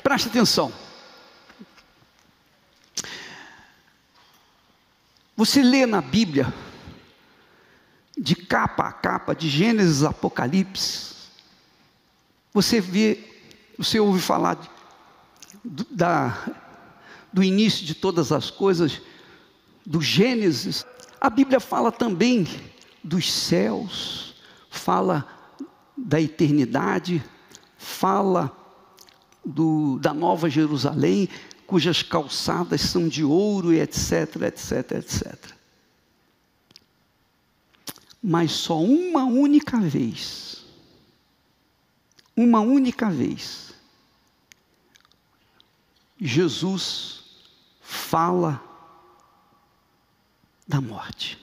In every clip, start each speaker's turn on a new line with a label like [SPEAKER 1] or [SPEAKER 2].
[SPEAKER 1] Preste atenção. Você lê na Bíblia, de capa a capa, de Gênesis a Apocalipse, você ouve falar do início de todas as coisas, do Gênesis. A Bíblia fala também dos céus, fala da eternidade, fala da Nova Jerusalém, cujas calçadas são de ouro, e etc, etc, etc. Mas só uma única vez, Jesus fala da morte.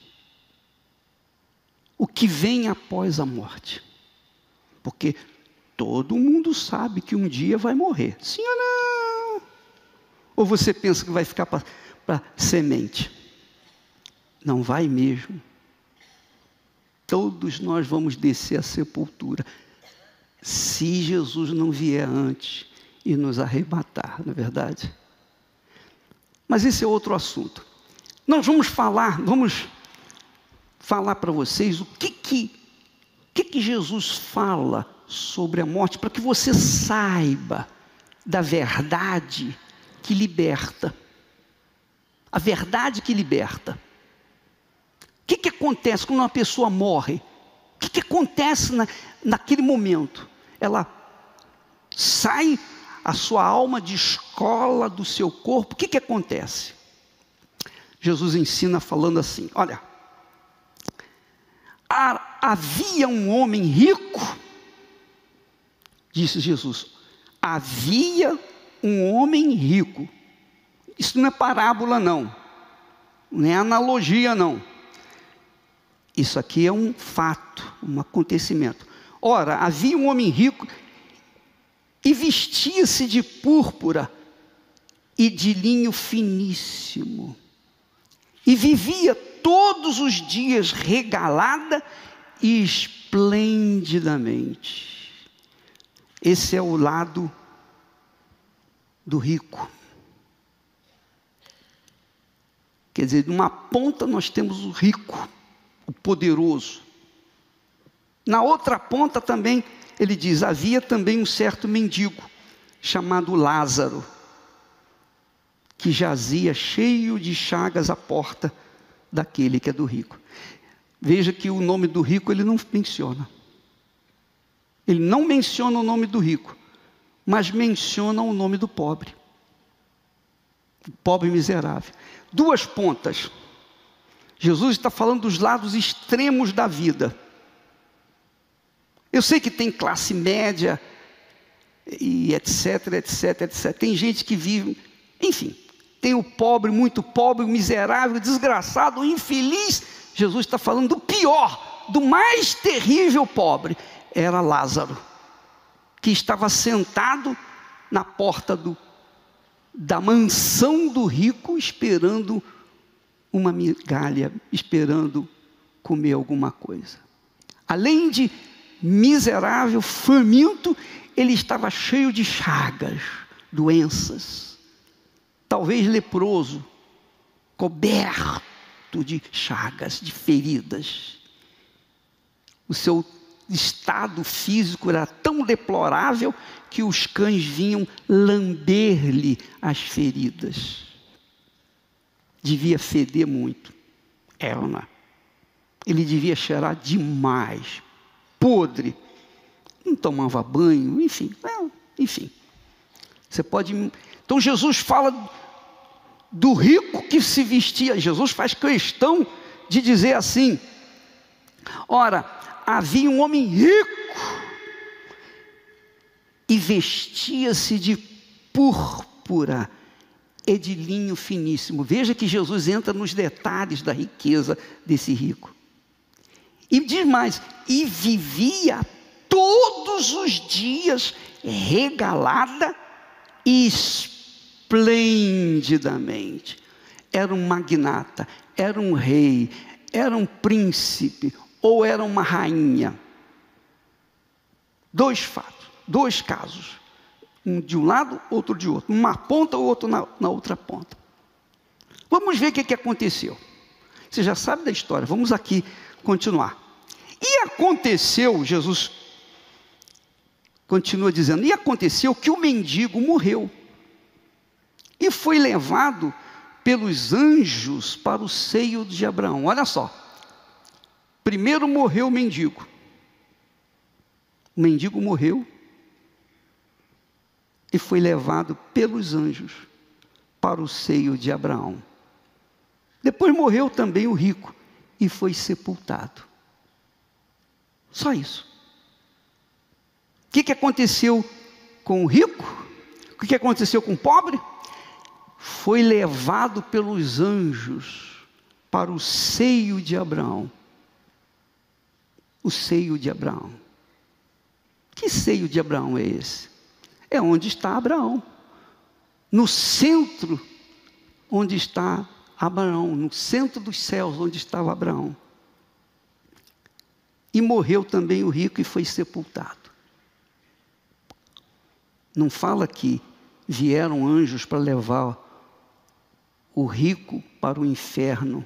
[SPEAKER 1] O que vem após a morte. Porque todo mundo sabe que um dia vai morrer. Sim ou não? Ou você pensa que vai ficar para semente? Não vai mesmo. Todos nós vamos descer à sepultura, se Jesus não vier antes e nos arrebatar, não é verdade? Mas esse é outro assunto. Nós vamos falar para vocês o que Jesus fala sobre a morte, para que você saiba da verdade que liberta. A verdade que liberta. O que acontece quando uma pessoa morre? O que acontece naquele momento? Ela sai, a sua alma descola do seu corpo. O que acontece? Jesus ensina falando assim, olha, havia um homem rico, disse Jesus, havia um homem rico. Isso não é parábola não é analogia não. Isso aqui é um fato, um acontecimento. Ora, havia um homem rico e vestia-se de púrpura e de linho finíssimo. E vivia todos os dias regalada e esplendidamente. Esse é o lado do rico. Quer dizer, de uma ponta nós temos o rico, o poderoso. Na outra ponta também, ele diz, havia também um certo mendigo, chamado Lázaro, que jazia cheio de chagas à porta daquele que é do rico. Veja que o nome do rico ele não menciona. Ele não menciona o nome do rico, mas menciona o nome do pobre. O pobre miserável. Duas pontas. Jesus está falando dos lados extremos da vida. Eu sei que tem classe média, e etc, etc, etc. Tem gente que vive, enfim, tem o pobre, muito pobre, o miserável, o desgraçado, o infeliz. Jesus está falando do pior, do mais terrível pobre. Era Lázaro, que estava sentado na porta da mansão do rico, esperando uma migalha, esperando comer alguma coisa. Além de miserável, faminto, ele estava cheio de chagas, doenças, talvez leproso, coberto de chagas, de feridas. O seu estado físico era tão deplorável que os cães vinham lamber-lhe as feridas. Devia feder muito. Ele devia cheirar demais, podre, não tomava banho, enfim. Você pode. Então Jesus fala do rico que se vestia. Jesus faz questão de dizer assim: ora, havia um homem rico e vestia-se de púrpura e de linho finíssimo. Veja que Jesus entra nos detalhes da riqueza desse rico. E diz mais, e vivia todos os dias regalada e esplendidamente. Era um magnata, era um rei, era um príncipe, ou era uma rainha. Dois fatos, dois casos. Um de um lado, outro de outro. Uma ponta, o outro na outra ponta. Vamos ver o que aconteceu. Você já sabe da história, vamos aqui continuar. E aconteceu, Jesus continua dizendo, e aconteceu que o mendigo morreu e foi levado pelos anjos para o seio de Abraão. Olha só, primeiro morreu o mendigo morreu e foi levado pelos anjos para o seio de Abraão. Depois morreu também o rico e foi sepultado. Só isso. O que aconteceu com o rico? O que aconteceu com o pobre? Foi levado pelos anjos para o seio de Abraão. O seio de Abraão. Que seio de Abraão é esse? É onde está Abraão. No centro, onde está Abraão. No centro dos céus, onde estava Abraão. E morreu também o rico e foi sepultado. Não fala que vieram anjos para levar o rico para o inferno,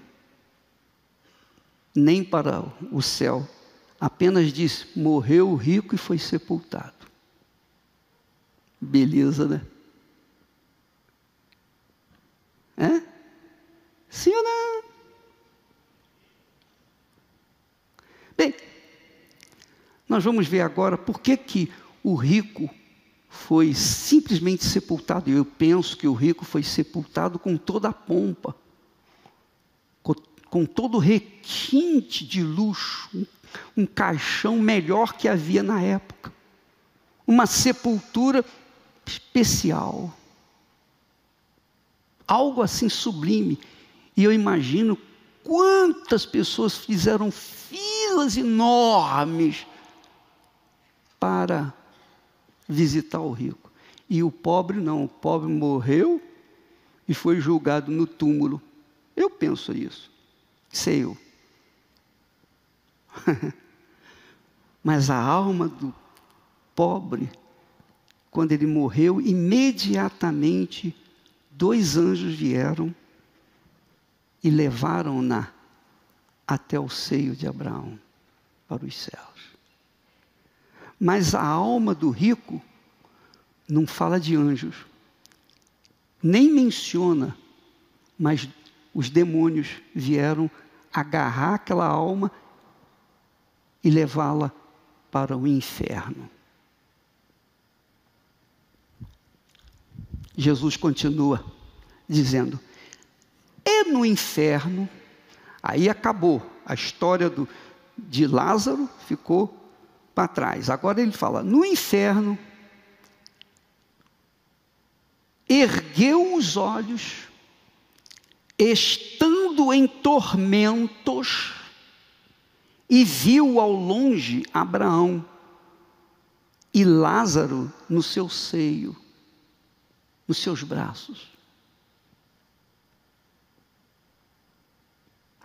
[SPEAKER 1] nem para o céu. Apenas diz, morreu o rico e foi sepultado. Beleza, né? É? Sim ou não? Bem, nós vamos ver agora por que o rico foi simplesmente sepultado. Eu penso que o rico foi sepultado com toda a pompa, com todo o requinte de luxo, um caixão melhor que havia na época, uma sepultura especial, algo assim sublime. E eu imagino quantas pessoas fizeram filas enormes para visitar o rico. E o pobre não, o pobre morreu e foi julgado no túmulo. Eu penso isso, sei eu. Mas a alma do pobre, quando ele morreu, imediatamente 2 anjos vieram e levaram-na até o seio de Abraão, para os céus. Mas a alma do rico não fala de anjos, nem menciona, mas os demônios vieram agarrar aquela alma e levá-la para o inferno. Jesus continua dizendo, e no inferno, aí acabou, a história de Lázaro ficou para trás. Agora ele fala, no inferno, ergueu os olhos, estando em tormentos, e viu ao longe Abraão e Lázaro no seu seio, nos seus braços.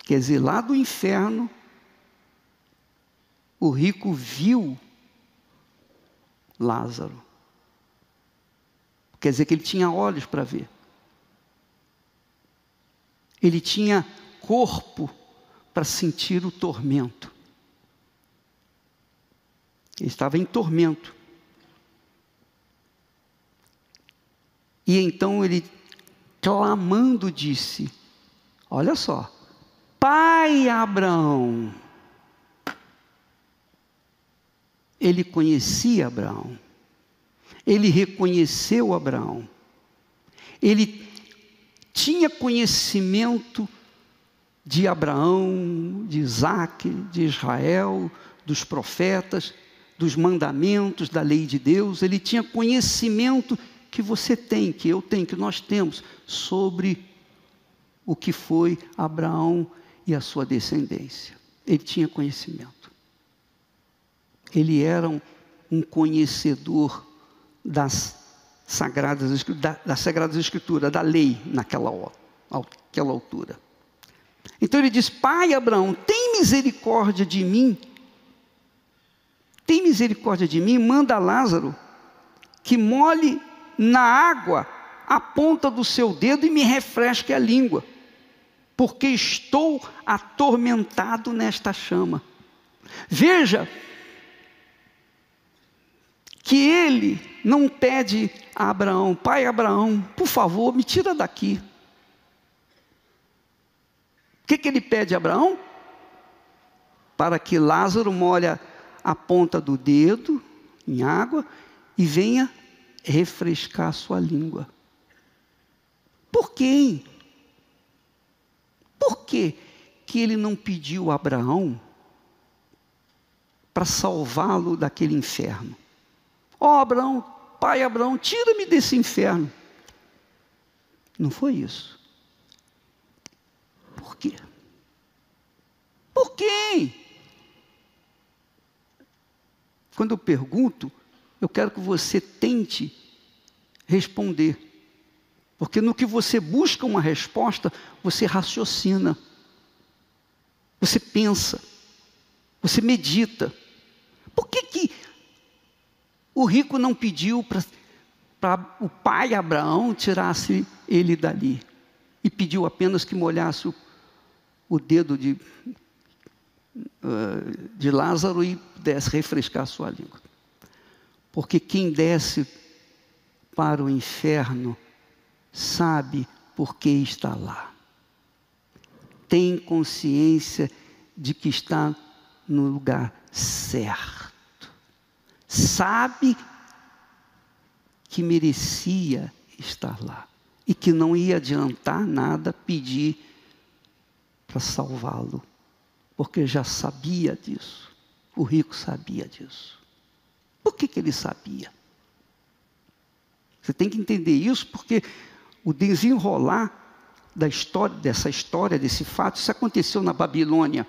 [SPEAKER 1] Quer dizer, lá do inferno, o rico viu Lázaro. Quer dizer que ele tinha olhos para ver. Ele tinha corpo para sentir o tormento. Ele estava em tormento. E então ele, clamando, disse, olha só, Pai Abraão. Ele conhecia Abraão. Ele reconheceu Abraão. Ele tinha conhecimento de Abraão, de Isaac, de Israel, dos profetas, dos mandamentos, da lei de Deus. Ele tinha conhecimento que você tem, que eu tenho, que nós temos, sobre o que foi Abraão e a sua descendência. Ele tinha conhecimento. Ele era um conhecedor das Sagradas Escrituras, da lei naquela altura. Então ele diz, Pai Abraão, tem misericórdia de mim, manda Lázaro que molhe na água a ponta do seu dedo e me refresque a língua, porque estou atormentado nesta chama. Veja que ele não pede a Abraão: pai Abraão, por favor, me tira daqui. O que ele pede a Abraão? Para que Lázaro molhe a ponta do dedo em água e venha refrescar a sua língua. Por quê? Por que ele não pediu a Abraão para salvá-lo daquele inferno? Ó Abraão, pai Abraão, tira-me desse inferno. Não foi isso. Por quê? Por quê? Quando eu pergunto, eu quero que você tente responder. Porque no que você busca uma resposta, você raciocina. Você pensa. Você medita. Por que o rico não pediu para o pai Abraão tirasse ele dali? E pediu apenas que molhasse o dedo de Lázaro e pudesse refrescar a sua língua. Porque quem desce para o inferno sabe por que está lá. Tem consciência de que está no lugar certo. Sabe que merecia estar lá. E que não ia adiantar nada pedir para salvá-lo. Porque já sabia disso. O rico sabia disso. Por que ele sabia? Você tem que entender isso, porque o desenrolar dessa história, desse fato, isso aconteceu na Babilônia.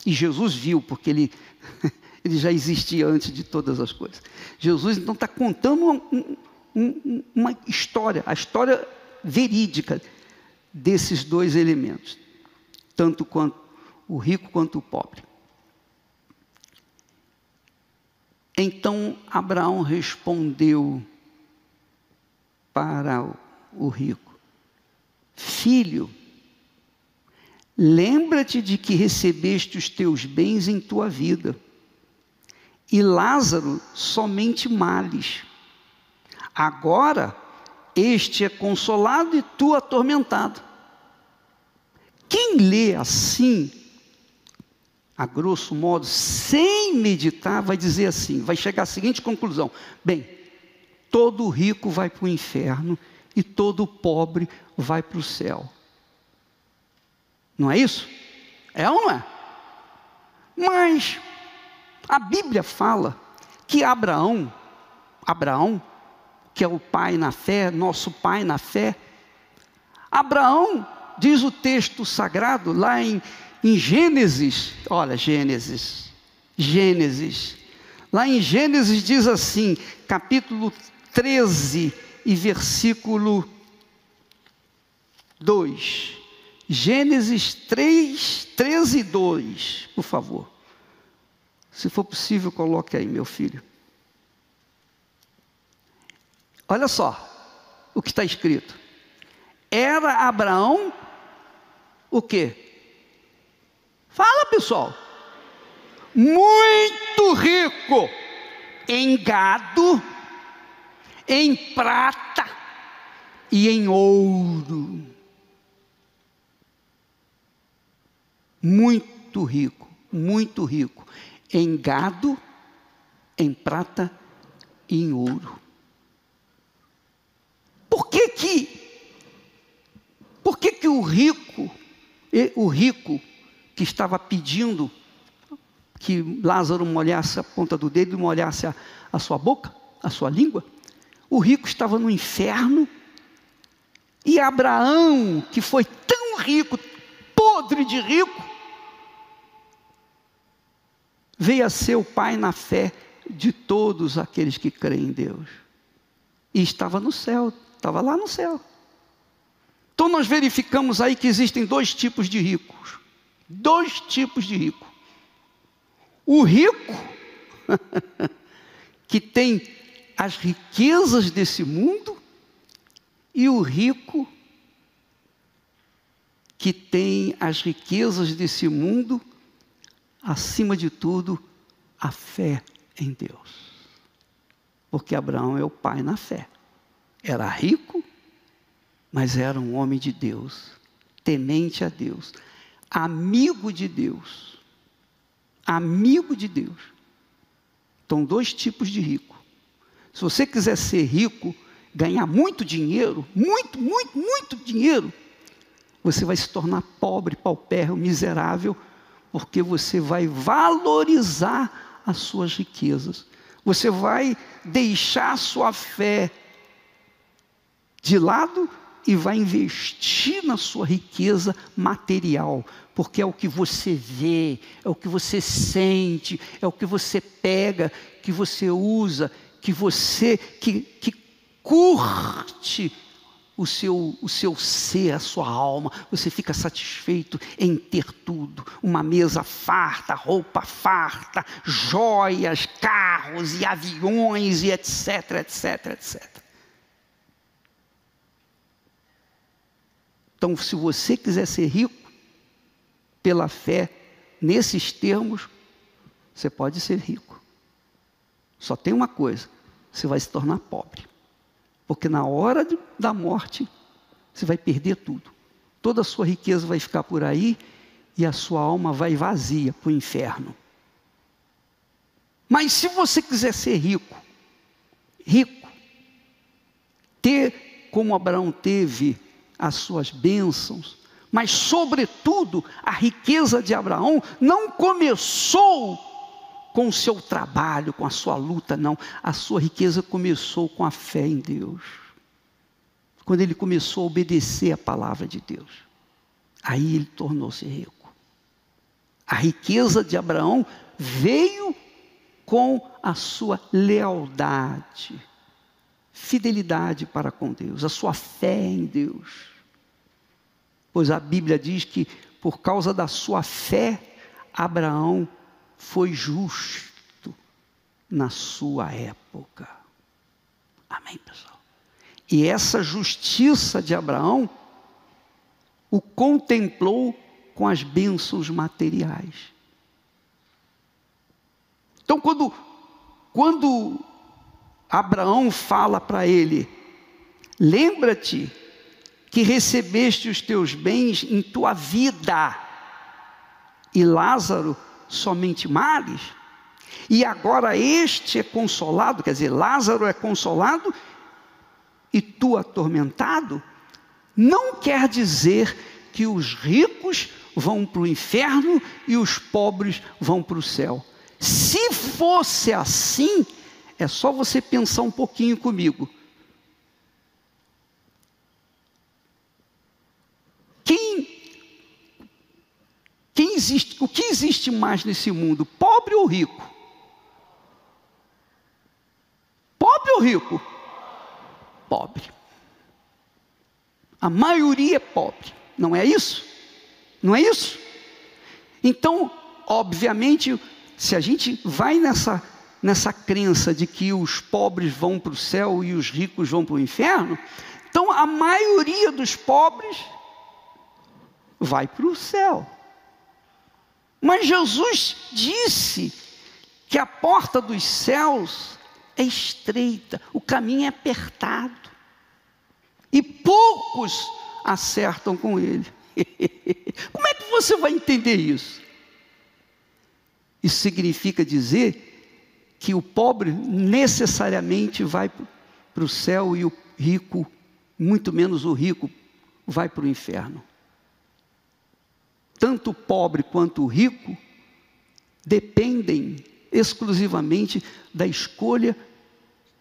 [SPEAKER 1] E Jesus viu, porque ele já existia antes de todas as coisas. Jesus, então, está contando uma história, a história verídica desses dois elementos. Tanto quanto o rico quanto o pobre. Então Abraão respondeu para o rico: filho, lembra-te de que recebeste os teus bens em tua vida, e Lázaro somente males. Agora este é consolado e tu atormentado. Quem lê assim, a grosso modo, sem meditar, vai dizer assim, vai chegar à seguinte conclusão: bem, todo rico vai para o inferno e todo pobre vai para o céu. Não é isso? É ou não é? Mas a Bíblia fala que Abraão, que é o pai na fé, nosso pai na fé, Abraão, diz o texto sagrado lá em Gênesis, olha, Gênesis, lá em Gênesis diz assim, capítulo 13 e versículo 2, Gênesis 13 e 2, por favor, se for possível coloque aí, meu filho. Olha só o que está escrito: era Abraão o quê? Fala, pessoal. Muito rico em gado, em prata e em ouro. Muito rico em gado, em prata e em ouro. Por que o rico que estava pedindo que Lázaro molhasse a ponta do dedo e molhasse a sua boca, a sua língua, o rico estava no inferno, e Abraão, que foi tão rico, podre de rico, veio a ser o pai na fé de todos aqueles que creem em Deus, e estava no céu, estava lá no céu. Então nós verificamos aí que existem dois tipos de ricos. Dois tipos de rico. O rico que tem as riquezas desse mundo, e o rico que tem as riquezas desse mundo, acima de tudo, a fé em Deus. Porque Abraão é o pai na fé. Era rico, mas era um homem de Deus, temente a Deus, amigo de Deus. Amigo de Deus. Então, dois tipos de rico. Se você quiser ser rico, ganhar muito dinheiro, muito dinheiro, você vai se tornar pobre, paupérrimo, miserável, porque você vai valorizar as suas riquezas. Você vai deixar a sua fé de lado e vai investir na sua riqueza material, porque é o que você vê, é o que você sente, é o que você pega, que você usa, que você que curte o seu ser, a sua alma. Você fica satisfeito em ter tudo, uma mesa farta, roupa farta, joias, carros e aviões e etc, etc. Então, se você quiser ser rico, pela fé, nesses termos, você pode ser rico. Só tem uma coisa, você vai se tornar pobre. Porque na hora da morte, você vai perder tudo. Toda a sua riqueza vai ficar por aí e a sua alma vai vazia para o inferno. Mas se você quiser ser rico, ter como Abraão teve as suas bênçãos, mas sobretudo a riqueza de Abraão não começou com o seu trabalho, com a sua luta, não. A sua riqueza começou com a fé em Deus. Quando ele começou a obedecer a palavra de Deus, aí ele tornou-se rico. A riqueza de Abraão veio com a sua lealdade, fidelidade para com Deus, a sua fé em Deus. Pois a Bíblia diz que por causa da sua fé, Abraão foi justo na sua época. Amém, pessoal? E essa justiça de Abraão o contemplou com as bênçãos materiais. Então, quando Abraão fala para ele, lembra-te que recebeste os teus bens em tua vida, e Lázaro somente males, e agora este é consolado, quer dizer, Lázaro é consolado e tu atormentado, não quer dizer que os ricos vão para o inferno e os pobres vão para o céu. Se fosse assim, é só você pensar um pouquinho comigo. O que existe mais nesse mundo? Pobre ou rico? Pobre ou rico? Pobre. A maioria é pobre, não é isso? Não é isso? Então, obviamente, se a gente vai nessa crença de que os pobres vão para o céu e os ricos vão para o inferno, então a maioria dos pobres vai para o céu. Mas Jesus disse que a porta dos céus é estreita, o caminho é apertado, e poucos acertam com ele. Como é que você vai entender isso? Isso significa dizer que o pobre necessariamente vai para o céu e o rico, muito menos o rico, vai para o inferno. Tanto o pobre quanto o rico dependem exclusivamente da escolha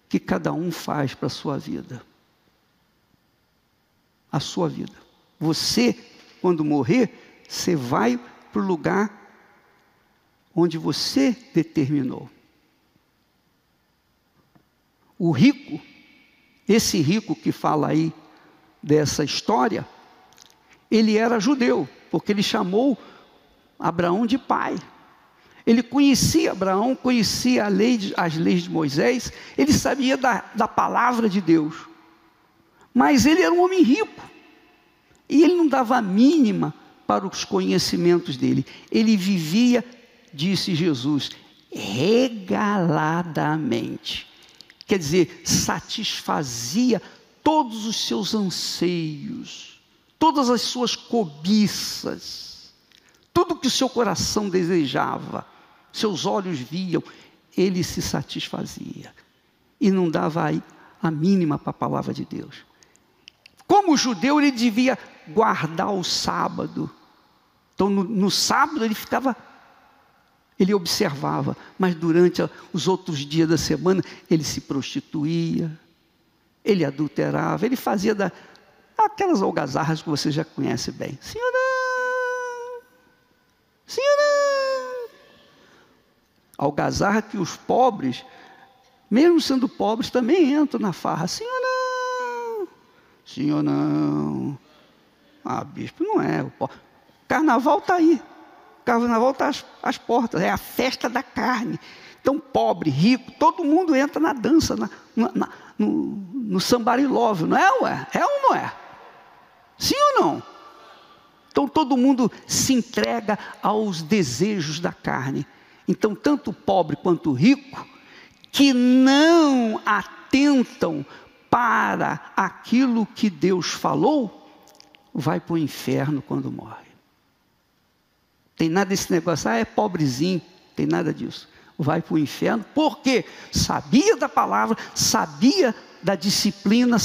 [SPEAKER 1] que cada um faz para a sua vida. A sua vida. Você, quando morrer, você vai para o lugar onde você determinou. O rico, esse rico que fala aí dessa história, ele era judeu, porque ele chamou Abraão de pai. Ele conhecia Abraão, conhecia as leis de Moisés, ele sabia da palavra de Deus. Mas ele era um homem rico. E ele não dava a mínima para os conhecimentos dele. Ele vivia, disse Jesus, regaladamente. Quer dizer, satisfazia todos os seus anseios, todas as suas cobiças, tudo que o seu coração desejava, seus olhos viam, ele se satisfazia. E não dava a mínima para a palavra de Deus. Como judeu, ele devia guardar o sábado. Então, no sábado, ele observava, mas durante os outros dias da semana, ele se prostituía, ele adulterava, ele fazia aquelas algazarras que você já conhece bem. Senhorão! Senhorão! Algazarra que os pobres, mesmo sendo pobres, também entram na farra. Senhorão! Senhorão! Ah, bispo, não é. O carnaval está aí. O carnaval está às portas. É a festa da carne. Então, pobre, rico, todo mundo entra na dança, no somebody love, não é, ué? É ou não é? Sim ou não? Então, todo mundo se entrega aos desejos da carne. Então, tanto o pobre quanto o rico, que não atentam para aquilo que Deus falou, vai para o inferno quando morre. Tem nada desse negócio, é pobrezinho, tem nada disso. Vai para o inferno, porque sabia da palavra, sabia da disciplina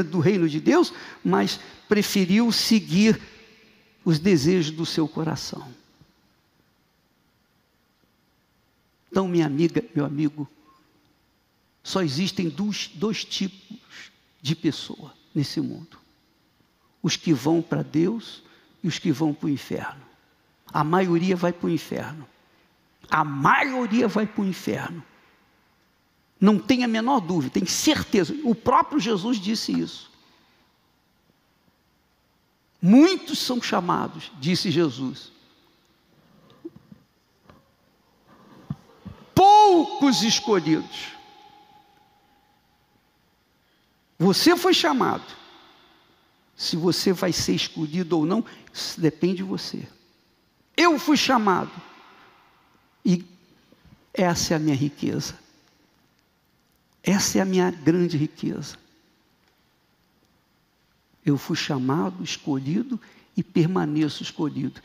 [SPEAKER 1] do reino de Deus, mas preferiu seguir os desejos do seu coração. Então, minha amiga, meu amigo, só existem dois tipos de pessoa nesse mundo. Os que vão para Deus e os que vão para o inferno. A maioria vai para o inferno. A maioria vai para o inferno. Não tem a menor dúvida, tem certeza. O próprio Jesus disse isso. Muitos são chamados, disse Jesus. Poucos escolhidos. Você foi chamado. Se você vai ser escolhido ou não, isso depende de você. Eu fui chamado. E essa é a minha riqueza. Essa é a minha grande riqueza. Eu fui chamado, escolhido e permaneço escolhido.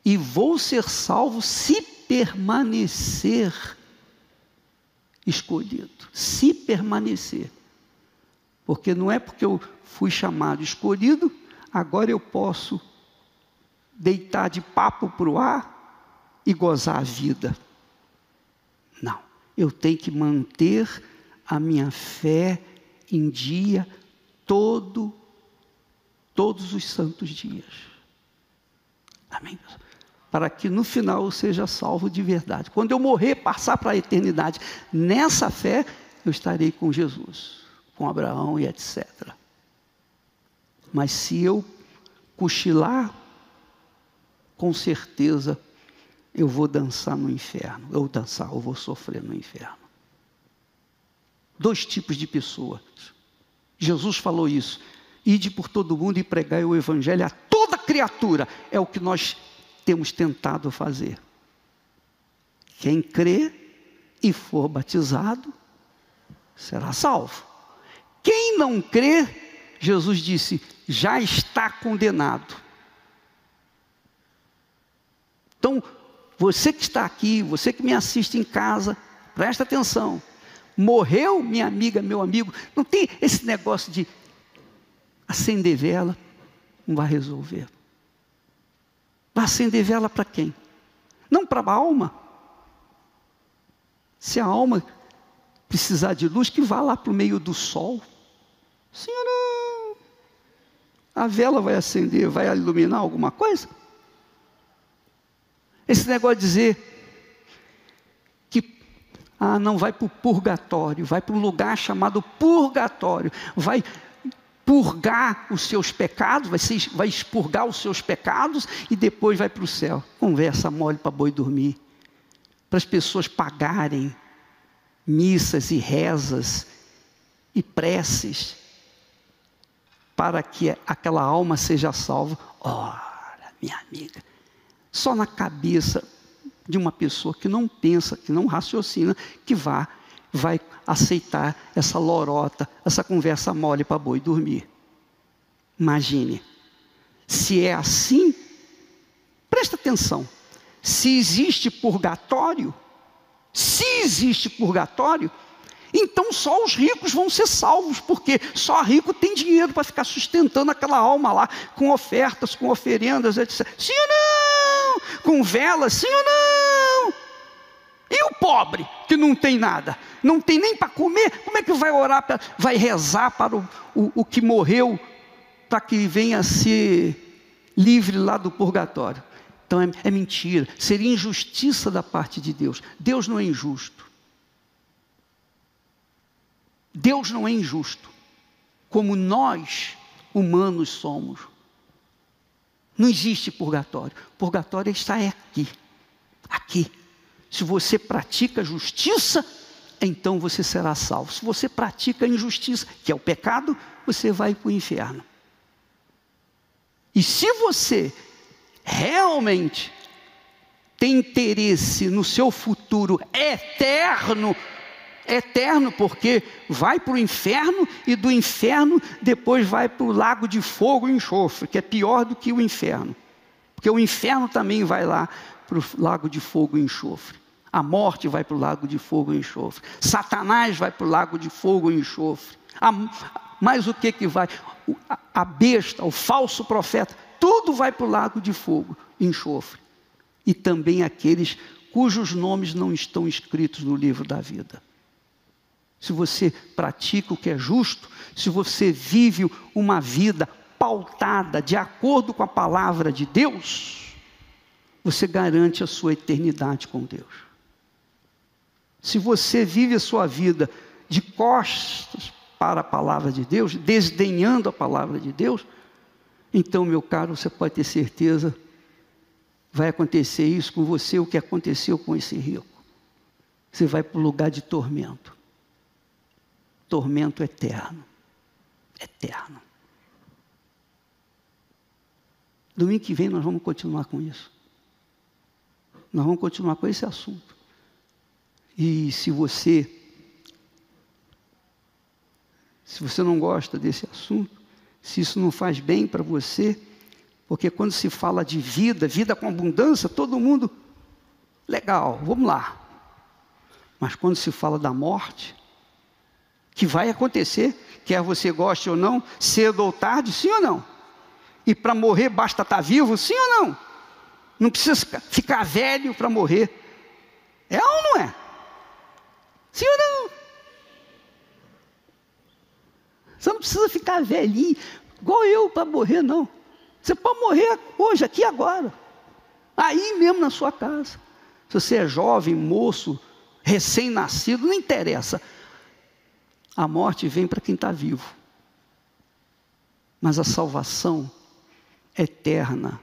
[SPEAKER 1] E vou ser salvo se permanecer escolhido. Se permanecer. Porque não é porque eu fui chamado, escolhido, agora eu posso deitar de papo para o ar e gozar a vida. Não, eu tenho que manter a minha fé em dia todos os santos dias. Amém? Para que no final eu seja salvo de verdade. Quando eu morrer, passar para a eternidade, nessa fé, eu estarei com Jesus, com Abraão e etc. Mas se eu cochilar, com certeza eu vou dançar no inferno. Eu vou sofrer no inferno. Dois tipos de pessoas. Jesus falou isso. Ide por todo mundo e pregai o evangelho a toda criatura. É o que nós temos tentado fazer. Quem crê e for batizado, será salvo. Quem não crê, Jesus disse, já está condenado. Então, você que está aqui, você que me assiste em casa, presta atenção. Morreu, minha amiga, meu amigo, não tem esse negócio de acender vela, não vai resolver. Vai acender vela para quem? Não para a alma. Se a alma precisar de luz, que vá lá para o meio do sol. Senhora, a vela vai acender, vai iluminar alguma coisa? Esse negócio de dizer que não vai para o purgatório, vai para um lugar chamado purgatório, vai purgar os seus pecados, vai expurgar os seus pecados e depois vai para o céu. Conversa mole para boi dormir. Para as pessoas pagarem missas e rezas e preces para que aquela alma seja salva. Ora, minha amiga, só na cabeça de uma pessoa que não pensa, que não raciocina, que vai aceitar essa lorota, essa conversa mole para boi dormir. Imagine, se é assim, presta atenção, se existe purgatório, então só os ricos vão ser salvos, porque só rico tem dinheiro para ficar sustentando aquela alma lá, com ofertas, com oferendas, etc. Sim ou não? Com velas, sim ou não? E o pobre, que não tem nada, não tem nem para comer, como é que vai orar, vai rezar para o que morreu, para que venha a ser livre lá do purgatório? Então é mentira, seria injustiça da parte de Deus. Deus não é injusto. Deus não é injusto, como nós, humanos, somos. Não existe purgatório. Purgatório está aqui, aqui. Se você pratica justiça, então você será salvo. Se você pratica injustiça, que é o pecado, você vai para o inferno. E se você realmente tem interesse no seu futuro eterno, porque vai para o inferno e do inferno depois vai para o lago de fogo e enxofre, que é pior do que o inferno, porque o inferno também vai lá para o lago de fogo e enxofre. A morte vai para o lago de fogo e enxofre. Satanás vai para o lago de fogo e enxofre. Mas o que vai? A besta, o falso profeta, tudo vai para o lago de fogo e enxofre. E também aqueles cujos nomes não estão escritos no livro da vida. Se você pratica o que é justo, se você vive uma vida pautada de acordo com a palavra de Deus, você garante a sua eternidade com Deus. Se você vive a sua vida de costas para a palavra de Deus, desdenhando a palavra de Deus, então, meu caro, você pode ter certeza, vai acontecer isso com você, o que aconteceu com esse rico. Você vai para o lugar de tormento. Tormento eterno. Eterno. Domingo que vem nós vamos continuar com isso. Nós vamos continuar com esse assunto. E se você não gosta desse assunto, se isso não faz bem para você, porque quando se fala de vida com abundância, todo mundo, legal, vamos lá. Mas quando se fala da morte, que vai acontecer, quer você goste ou não, cedo ou tarde, sim ou não? E para morrer basta estar vivo, sim ou não? Não precisa ficar velho para morrer. É ou não é? Sim ou não? Você não precisa ficar velhinho, igual eu, para morrer, não. Você pode morrer hoje, aqui agora. Aí mesmo na sua casa. Se você é jovem, moço, recém-nascido, não interessa. A morte vem para quem está vivo. Mas a salvação eterna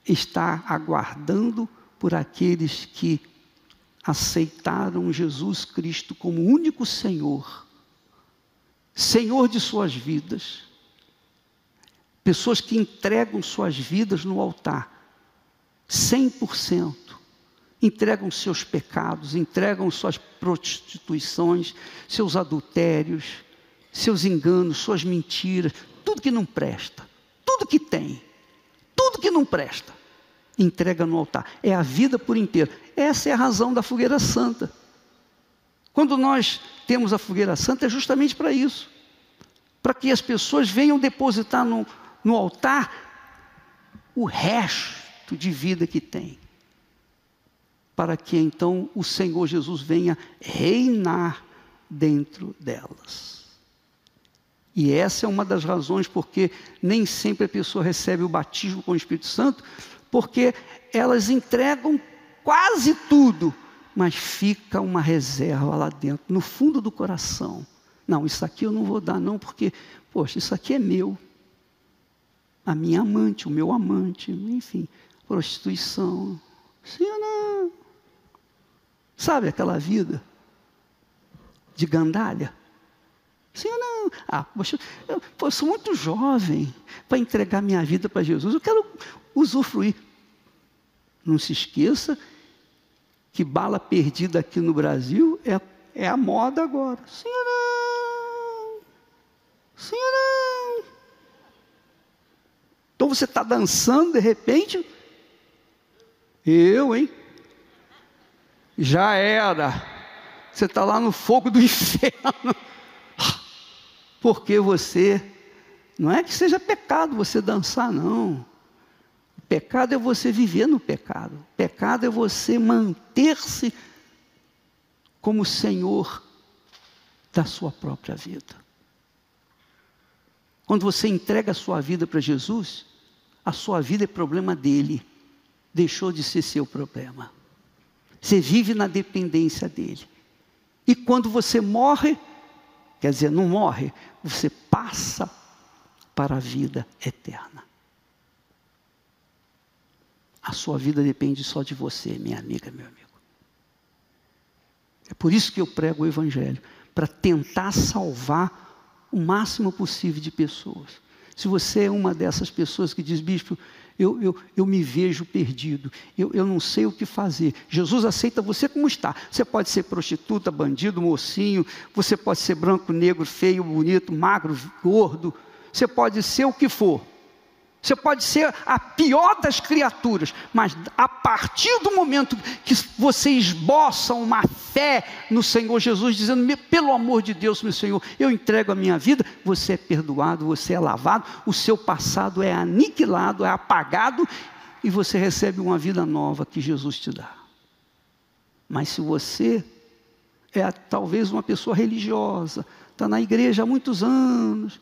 [SPEAKER 1] está aguardando por aqueles que aceitaram Jesus Cristo como único Senhor, Senhor de suas vidas. Pessoas que entregam suas vidas no altar, 100%. Entregam seus pecados, entregam suas prostituições, seus adultérios, seus enganos, suas mentiras, tudo que não presta, tudo que tem, tudo que não presta, entrega no altar. É a vida por inteiro. Essa é a razão da fogueira santa. Quando nós temos a fogueira santa, é justamente para isso. Para que as pessoas venham depositar no altar o resto de vida que tem. Para que então o Senhor Jesus venha reinar dentro delas. E essa é uma das razões porque nem sempre a pessoa recebe o batismo com o Espírito Santo, porque elas entregam quase tudo, mas fica uma reserva lá dentro, no fundo do coração. Não, isso aqui eu não vou dar não, porque, poxa, isso aqui é meu. A minha amante, o meu amante, enfim, prostituição. Sim ou não? Sabe aquela vida de gandalha? Sim ou não? Poxa, eu sou muito jovem para entregar minha vida para Jesus. Eu quero usufruir. Não se esqueça que bala perdida aqui no Brasil é a moda agora. Sim ou não? Sim ou não? Então você está dançando, de repente, hein? Já era. Você está lá no fogo do inferno. Porque não é que seja pecado você dançar, não. O pecado é você viver no pecado. O pecado é você manter-se como Senhor da sua própria vida. Quando você entrega a sua vida para Jesus, a sua vida é problema dele. Deixou de ser seu problema. Você vive na dependência dele. E quando você morre, quer dizer, não morre, você passa para a vida eterna. A sua vida depende só de você, minha amiga, meu amigo. É por isso que eu prego o Evangelho, para tentar salvar o máximo possível de pessoas. Se você é uma dessas pessoas que diz, bispo, eu me vejo perdido, eu não sei o que fazer. Jesus aceita você como está. Você pode ser prostituta, bandido, mocinho, você pode ser branco, negro, feio, bonito, magro, gordo, você pode ser o que for. Você pode ser a pior das criaturas, mas a partir do momento que você esboça uma fé no Senhor Jesus, dizendo, pelo amor de Deus, meu Senhor, eu entrego a minha vida, você é perdoado, você é lavado, o seu passado é aniquilado, é apagado, e você recebe uma vida nova que Jesus te dá. Mas se você é talvez uma pessoa religiosa, está na igreja há muitos anos,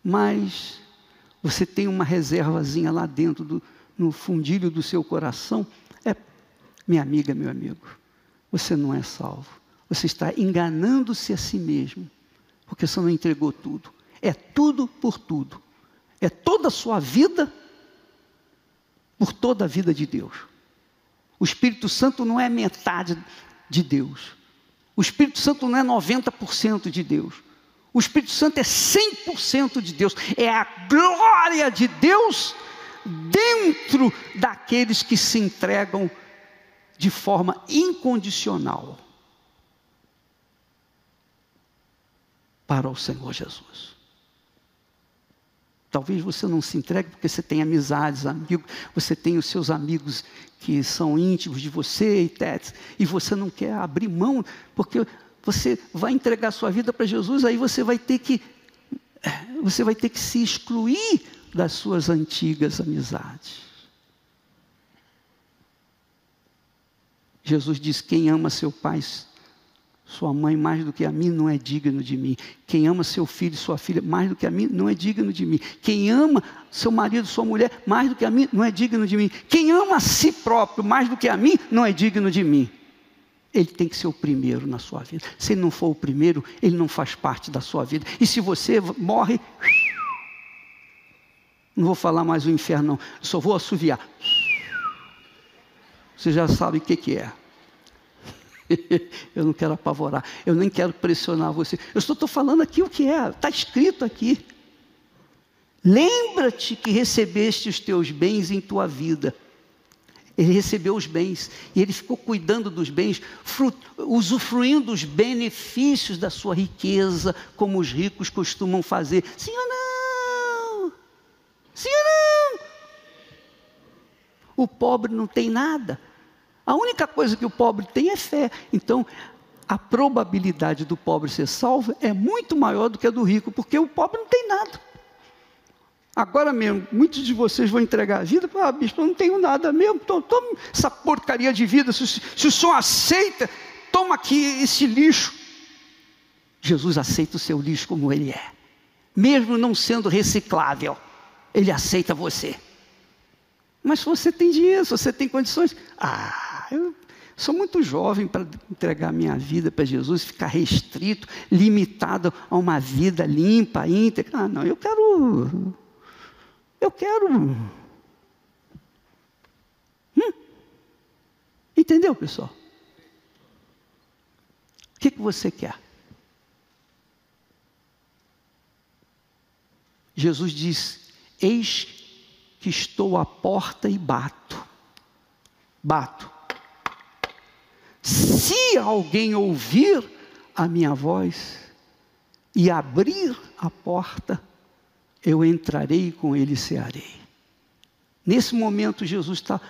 [SPEAKER 1] mas você tem uma reservazinha lá dentro, no fundilho do seu coração, minha amiga, meu amigo, você não é salvo. Você está enganando-se a si mesmo, porque você não entregou tudo. É tudo por tudo. É toda a sua vida por toda a vida de Deus. O Espírito Santo não é metade de Deus. O Espírito Santo não é 90% de Deus. O Espírito Santo é 100% de Deus, é a glória de Deus dentro daqueles que se entregam de forma incondicional para o Senhor Jesus. Talvez você não se entregue porque você tem amizades, amigos, você tem os seus amigos que são íntimos de você e você não quer abrir mão, porque você vai entregar sua vida para Jesus, aí você vai ter que se excluir das suas antigas amizades. Jesus diz, quem ama seu pai, sua mãe mais do que a mim não é digno de mim. Quem ama seu filho e sua filha mais do que a mim não é digno de mim. Quem ama seu marido, sua mulher mais do que a mim não é digno de mim. Quem ama a si próprio mais do que a mim não é digno de mim. Ele tem que ser o primeiro na sua vida. Se ele não for o primeiro, ele não faz parte da sua vida. E se você morre, não vou falar mais o inferno não, só vou assoviar. Você já sabe o que é. Eu não quero apavorar, eu nem quero pressionar você. Eu só estou falando aqui o que é, está escrito aqui. Lembra-te que recebeste os teus bens em tua vida. Ele recebeu os bens, e ele ficou cuidando dos bens, usufruindo os benefícios da sua riqueza, como os ricos costumam fazer. Sim ou não? Sim ou não? O pobre não tem nada. A única coisa que o pobre tem é fé. Então, a probabilidade do pobre ser salvo é muito maior do que a do rico, porque o pobre não tem nada. Agora mesmo, muitos de vocês vão entregar a vida, bispo, eu não tenho nada mesmo, toma essa porcaria de vida, se o senhor aceita, toma aqui esse lixo. Jesus aceita o seu lixo como ele é, mesmo não sendo reciclável, ele aceita você. Mas se você tem dinheiro, se você tem condições, Sou muito jovem para entregar minha vida para Jesus, ficar restrito, limitado a uma vida limpa, íntegra. Ah, não, eu quero. Entendeu, pessoal? O que você quer? Jesus diz: eis que estou à porta e bato. Bato. Se alguém ouvir a minha voz e abrir a porta, eu entrarei com ele e cearei. Nesse momento, Jesus está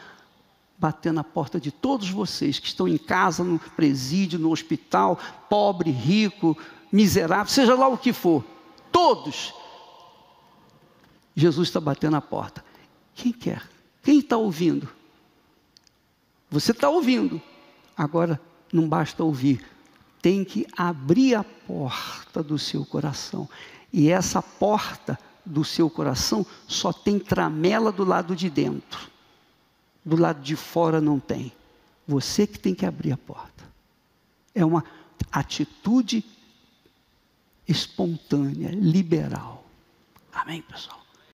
[SPEAKER 1] batendo a porta de todos vocês que estão em casa, no presídio, no hospital, pobre, rico, miserável, seja lá o que for. Todos. Jesus está batendo a porta. Quem quer? Quem está ouvindo? Você está ouvindo. Agora, não basta ouvir. Tem que abrir a porta do seu coração. E essa porta do seu coração só tem tramela do lado de dentro. Do lado de fora não tem. Você que tem que abrir a porta. É uma atitude espontânea, liberal. Amém, pessoal?